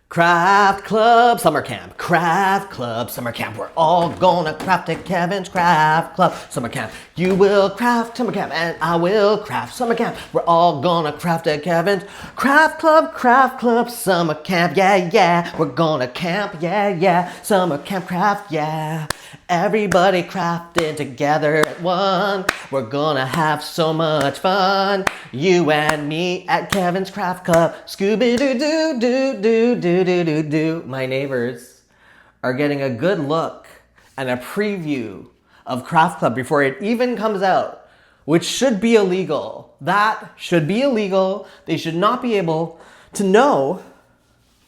Craft Club Summer Camp. Craft Club Summer Camp. We're all gonna craft at Kevin's Craft Club Summer Camp. You will craft summer camp and I will craft summer camp. We're all gonna craft at Kevin's Craft Club Summer Camp. Yeah, yeah. We're gonna camp. Yeah, yeah. Summer camp craft. Yeah. Everybody crafting together at one. We're gonna have so much fun. You and me at Kevin's Craft Club. Scooby-Doo-Doo-Doo-Doo-Doo-Doo-Doo. My neighbors are getting a good look and a preview of Craft Club before it even comes out, which should be illegal. That should be illegal. They should not be able to know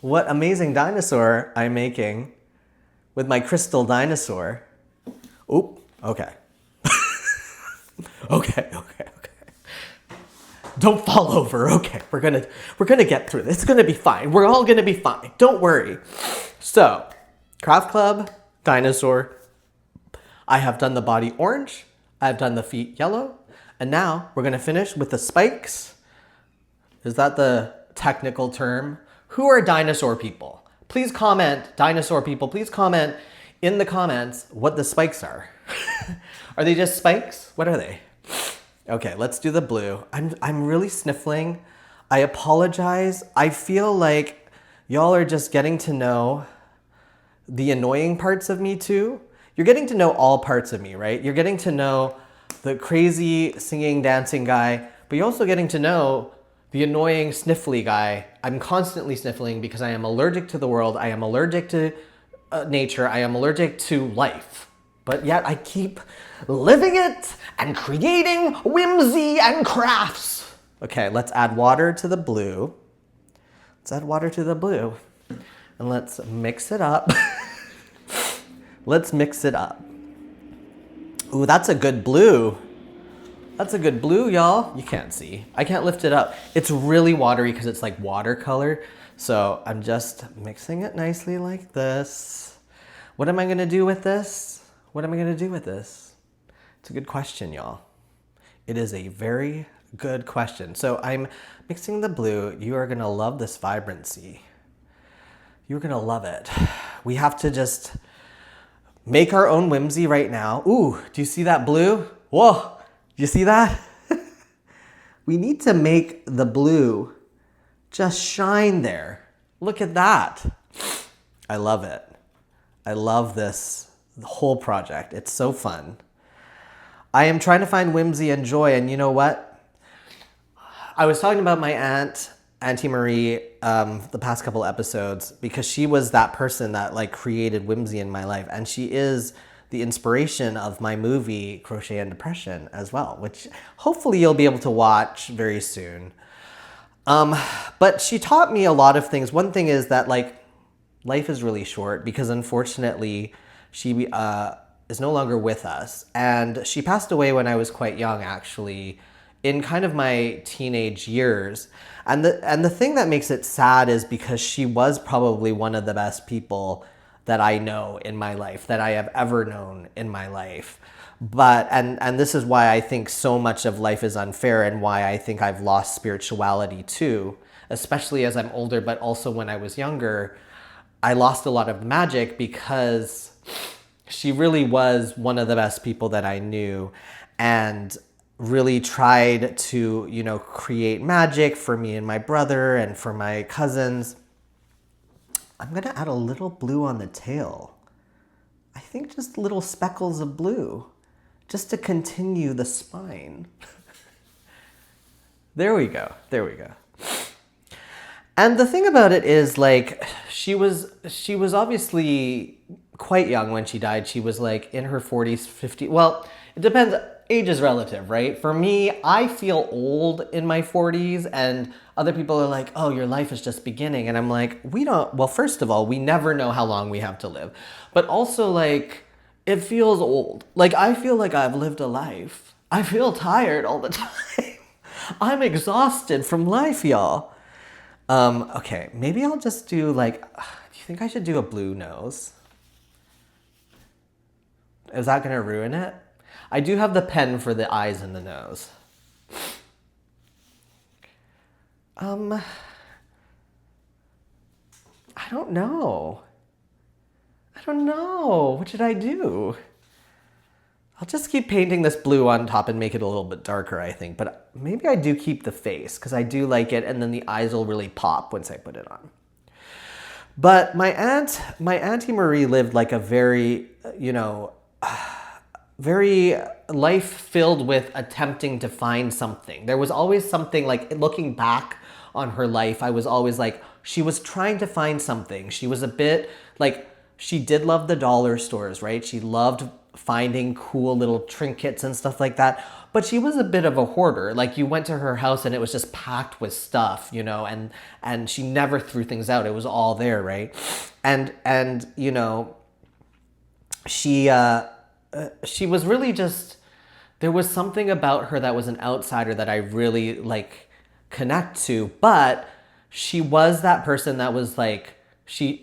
what amazing dinosaur I'm making with my crystal dinosaur. Oop, okay. Okay. Don't fall over, okay. We're gonna get through this. It's gonna be fine. We're all gonna be fine. Don't worry. So, Craft Club, dinosaur. I have done the body orange. I've done the feet yellow. And now we're gonna finish with the spikes. Is that the technical term? Who are dinosaur people? Please comment, dinosaur people, please comment in the comments what the spikes are. Are they just spikes? What are they? Okay, let's do the blue. I'm really sniffling. I apologize. I feel like y'all are just getting to know the annoying parts of me too. You're getting to know all parts of me, right? You're getting to know the crazy singing, dancing guy, but you're also getting to know the annoying sniffly guy. I'm constantly sniffling because I am allergic to the world. I am allergic to nature. I am allergic to life. But yet I keep living it and creating whimsy and crafts. Okay, let's add water to the blue. Let's add water to the blue. And let's mix it up. Let's mix it up. Ooh, that's a good blue. That's a good blue, y'all. You can't see. I can't lift it up. It's really watery because it's like watercolor. So I'm just mixing it nicely like this. What am I gonna do with this? What am I gonna do with this? It's a good question, y'all. It is a very good question. So I'm mixing the blue. You are gonna love this vibrancy. You're gonna love it. We have to just make our own whimsy right now. Ooh, do you see that blue? Whoa, do you see that? We need to make the blue just shine there. Look at that. I love it. I love this whole project. It's so fun. I am trying to find whimsy and joy, and you know what? I was talking about my aunt, Auntie Marie, the past couple episodes, because she was that person that like created whimsy in my life, and she is the inspiration of my movie Crochet and Depression as well, which hopefully you'll be able to watch very soon. But she taught me a lot of things. One thing is that like life is really short because unfortunately she is no longer with us. And she passed away when I was quite young, actually, in kind of my teenage years. And the thing that makes it sad is because she was probably one of the best people that I know in my life, that I have ever known in my life. But, and this is why I think so much of life is unfair and why I think I've lost spirituality too, especially as I'm older, but also when I was younger, I lost a lot of magic because she really was one of the best people that I knew and really tried to, you know, create magic for me and my brother and for my cousins. I'm gonna add a little blue on the tail. I think just little speckles of blue, just to continue the spine. There we go, there we go. And the thing about it is, like, she was obviously quite young when she died. She was like in her 40s, 50s. Well, it depends. Age is relative, right? For me, I feel old in my 40s, and other people are like, oh, your life is just beginning. And I'm like, well, first of all, we never know how long we have to live. But also, like, it feels old. Like, I feel like I've lived a life. I feel tired all the time. I'm exhausted from life, y'all. Okay, maybe I'll just do like, do you think I should do a blue nose? Is that gonna ruin it? I do have the pen for the eyes and the nose. I don't know. I don't know. What should I do? I'll just keep painting this blue on top and make it a little bit darker, I think. But maybe I do keep the face because I do like it, and then the eyes will really pop once I put it on. But my Auntie Marie lived like a very, very life filled with attempting to find something. There was always something, like looking back on her life, I was always like, she was trying to find something. She was a bit like, she did love the dollar stores, right? She loved finding cool little trinkets and stuff like that. But she was a bit of a hoarder. Like, you went to her house and it was just packed with stuff, and she never threw things out. It was all there, right? And she was really just, there was something about her that was an outsider that I really like connect to. But she was that person that was like,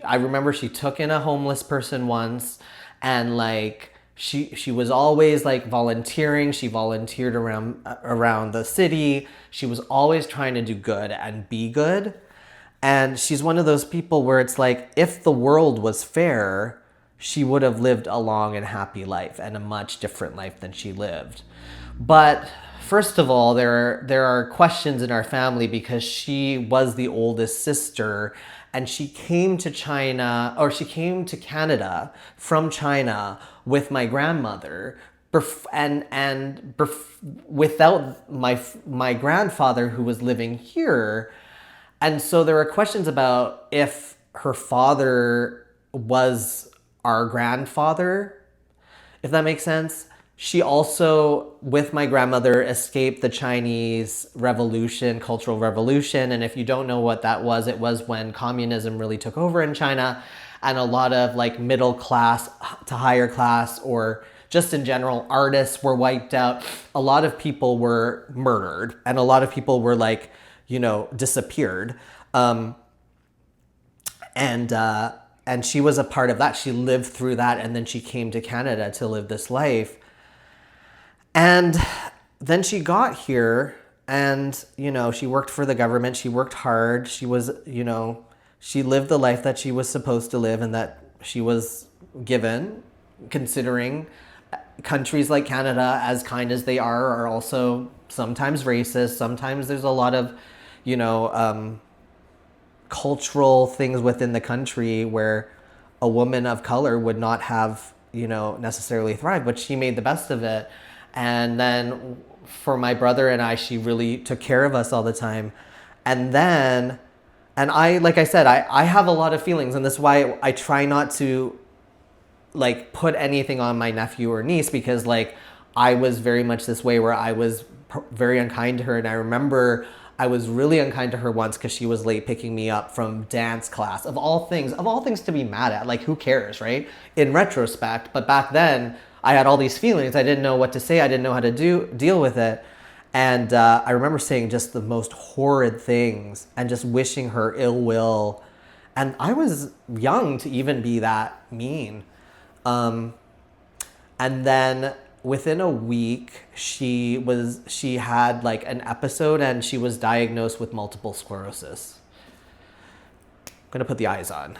I remember she took in a homeless person once, and like, she was always like volunteering. She volunteered around the city. She was always trying to do good and be good. And she's one of those people where it's like, if the world was fair, she would have lived a long and happy life, and a much different life than she lived. But first of all, there are questions in our family because she was the oldest sister, and she came to Canada from China with my grandmother, without my grandfather, who was living here. And so there are questions about if her father was our grandfather, if that makes sense. She also, with my grandmother, escaped the Chinese Revolution, Cultural Revolution. And if you don't know what that was, it was when communism really took over in China, and a lot of like middle class to higher class, or just in general, artists were wiped out. A lot of people were murdered, and a lot of people were like, disappeared. And she was a part of that. She lived through that, and then she came to Canada to live this life. And then she got here, and, she worked for the government. She worked hard. She was, she lived the life that she was supposed to live and that she was given, considering countries like Canada, as kind as they are also sometimes racist. Sometimes there's a lot of, cultural things within the country where a woman of color would not have, necessarily thrived, but she made the best of it. And then for my brother and I, she really took care of us all the time. And I, like I said, I have a lot of feelings, and this is why I try not to like put anything on my nephew or niece, because like I was very much this way where I was very unkind to her. And I remember I was really unkind to her once because she was late picking me up from dance class. Of all things to be mad at. Like, who cares, right? In retrospect. But back then, I had all these feelings. I didn't know what to say. I didn't know how to deal with it. And I remember saying just the most horrid things and just wishing her ill will. And I was young to even be that mean. And then within a week, she had like an episode, and she was diagnosed with multiple sclerosis. I'm gonna put the eyes on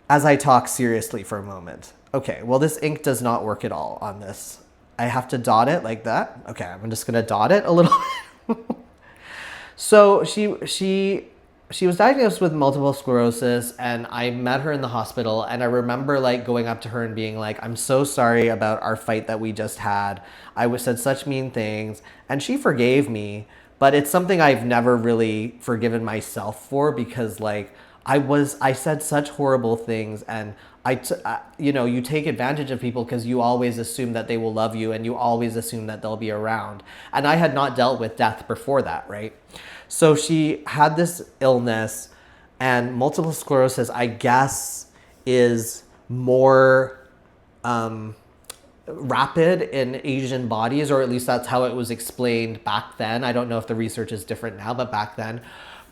as I talk seriously for a moment. Okay, well, this ink does not work at all on this. I have to dot it like that. Okay, I'm just gonna dot it a little bit. So she was diagnosed with multiple sclerosis, and I met her in the hospital, and I remember like going up to her and being like, I'm so sorry about our fight that we just had. I said such mean things, and she forgave me, but it's something I've never really forgiven myself for, because like I said such horrible things, and you take advantage of people because you always assume that they will love you, and you always assume that they'll be around. And I had not dealt with death before that, right? So she had this illness, and multiple sclerosis, I guess, is more rapid in Asian bodies, or at least that's how it was explained back then. I don't know if the research is different now, but back then,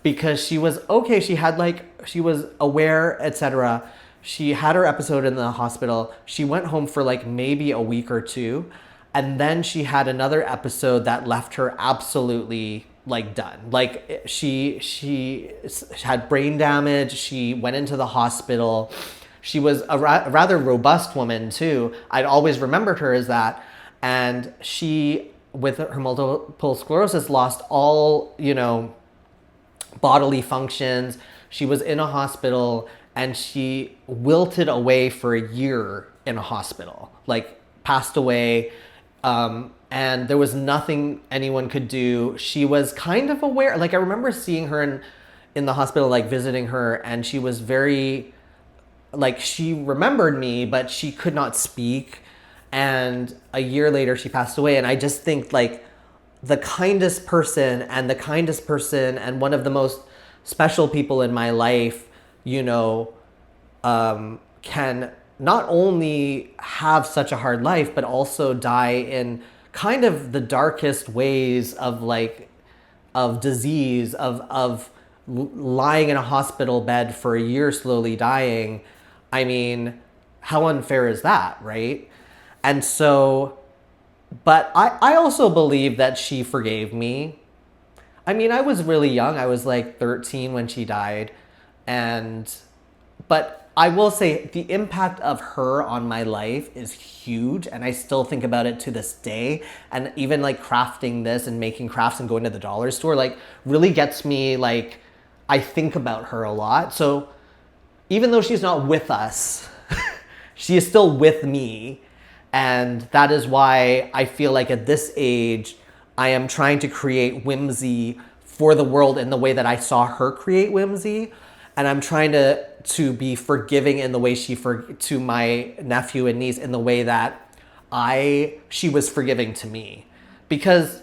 because she was okay, she was aware, etc. She had her episode in the hospital. She went home for like maybe a week or two, and then she had another episode that left her absolutely like done. Like she had brain damage. She went into the hospital. She was a rather robust woman too. I'd always remembered her as that. And she, with her multiple sclerosis, lost all, bodily functions. She was in a hospital and she wilted away for a year in a hospital, like passed away. And there was nothing anyone could do. She was kind of aware. Like I remember seeing her in the hospital, like visiting her, and she was very, like she remembered me, but she could not speak. And a year later she passed away. And I just think like the kindest person and one of the most special people in my life, can not only have such a hard life, but also die in kind of the darkest ways of disease, of lying in a hospital bed for a year, slowly dying. I mean, how unfair is that, right? And so, but I also believe that she forgave me. I mean, I was really young. I was like 13 when she died. But I will say the impact of her on my life is huge. And I still think about it to this day. And even like crafting this and making crafts and going to the dollar store, like really gets me, like, I think about her a lot. So even though she's not with us, she is still with me. And that is why I feel like at this age, I am trying to create whimsy for the world in the way that I saw her create whimsy. And I'm trying to be forgiving in the way to my nephew and niece in the way that she was forgiving to me. Because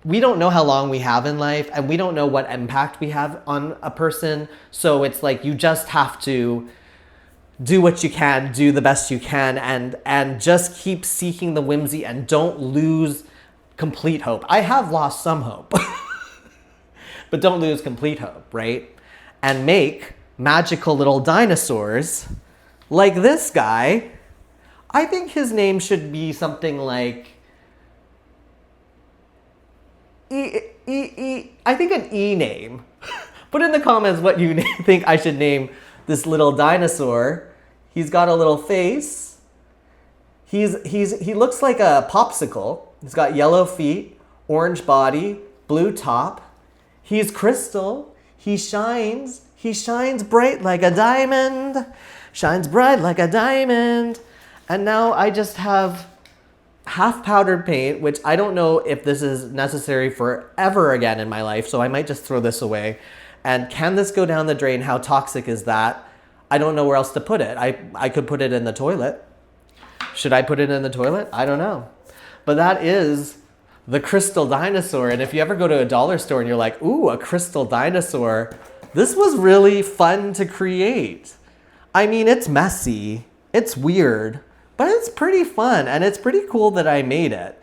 we don't know how long we have in life and we don't know what impact we have on a person. So it's like you just have to do what you can, do the best you can, and just keep seeking the whimsy and don't lose complete hope. I have lost some hope, but don't lose complete hope, right? And make magical little dinosaurs like this guy. I think his name should be something like I think an E name. Put in the comments what you think I should name this little dinosaur. He's got a little face. He looks like a popsicle. He's got yellow feet, orange body, blue top. He's crystal. He shines bright like a diamond. Shines bright like a diamond. And now I just have half powdered paint, which I don't know if this is necessary forever again in my life, so I might just throw this away. And can this go down the drain? How toxic is that? I don't know where else to put it. I could put it in the toilet. Should I put it in the toilet? I don't know. But that is the crystal dinosaur. And if you ever go to a dollar store and you're like, ooh, a crystal dinosaur, this was really fun to create. I mean, it's messy, it's weird, but it's pretty fun. And it's pretty cool that I made it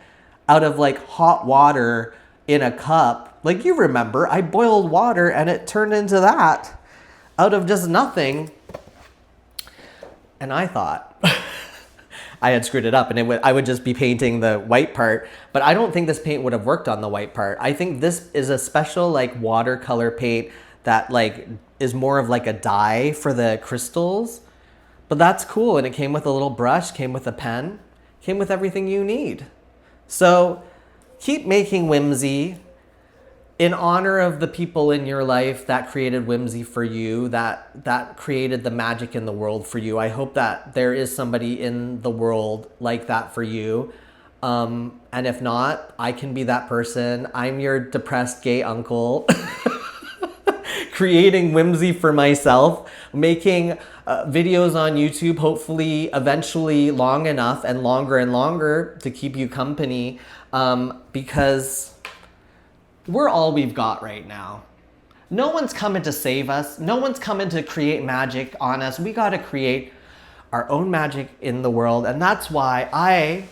out of like hot water in a cup. Like you remember, I boiled water and it turned into that out of just nothing. And I thought I had screwed it up and I would just be painting the white part, but I don't think this paint would have worked on the white part. I think this is a special like watercolor paint that like is more of like a dye for the crystals, but that's cool. And it came with a little brush, came with a pen, came with everything you need. So keep making whimsy in honor of the people in your life that created whimsy for you, that created the magic in the world for you. I hope that there is somebody in the world like that for you. And if not, I can be that person. I'm your depressed gay uncle creating whimsy for myself, making videos on YouTube, hopefully eventually long enough and longer to keep you company, because we're all we've got right now. No one's coming to save us. No one's coming to create magic on us. We got to create our own magic in the world. And that's why I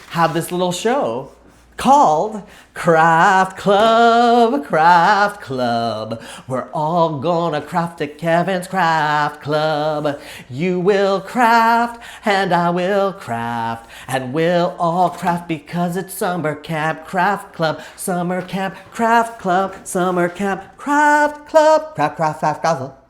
have this little show called Craft Club, Craft Club. We're all gonna craft at Kevin's Craft Club. You will craft and I will craft, and we'll all craft because it's summer camp craft club. Summer camp craft club, summer camp craft club. Craft, craft, craft, craft.